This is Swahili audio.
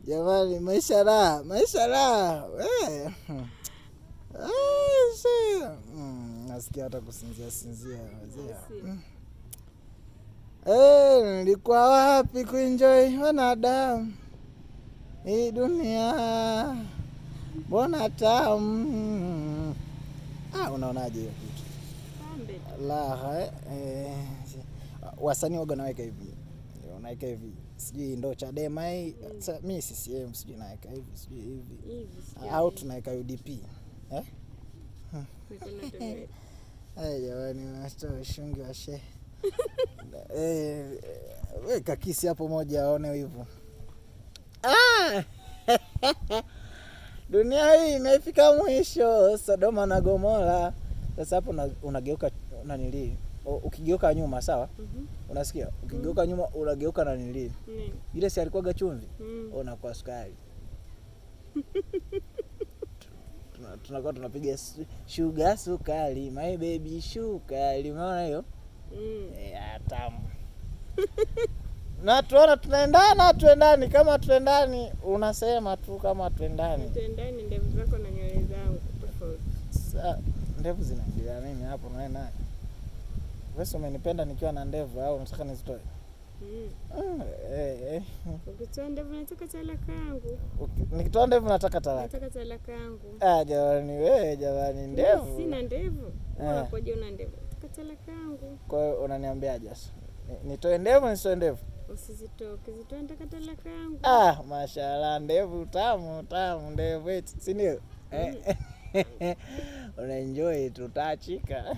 Jamani, maisha raha. Nasikia hata kusinzia wazee. Nilikuwa wapi kuenjoy wanadamu? Hii dunia mbona tamu. Unaonaje hiyo kitu? Wasanii waga naweka hivi. Unaweka hivi. Sijui ndo Chadema hii. Mimi CCM sijui naweka hivi, sijui hivi. Au tunaweka UDP. Jamani, watoa shungi wa shehe. Weka kisi hapo moja aone hivyo. Dunia hii imefika mwisho, Sodoma na Gomora. Sasa hapo unageuka nanili. Ukigeuka nyuma sawa? Unasikia? Ukigeuka nyuma unageuka nanili. Ile si alikuwa chumvi. Unakuwa sukari. Tunakuwa tunapiga sugar sukari, my baby sukari. Umeona hiyo? Tamu. Na tuona tuendani kama tuendani, unasema tu kama tuendani. Tuendani ndevu zako na nywele zangu tofauti. Sasa ndevu zinaingia nini hapo naye? Wewe umenipenda nikiwa na ndevu au unataka nizitoe? Ukitoa ndevu nataka talaka yangu. Nikitoa ndevu nataka talaka. Nataka talaka yangu. Jamani ndevu. Sina ndevu. Unapoje una ndevu? Nataka talaka yangu. Kwa hiyo unaniambiaje sasa? Nitoe ndevu nisitoe ndevu? Usizitoke, zitoe nataka talaka yangu. Mashallah, ndevu tamu ndevu eti, si ndio? Unaenjoy tutachika.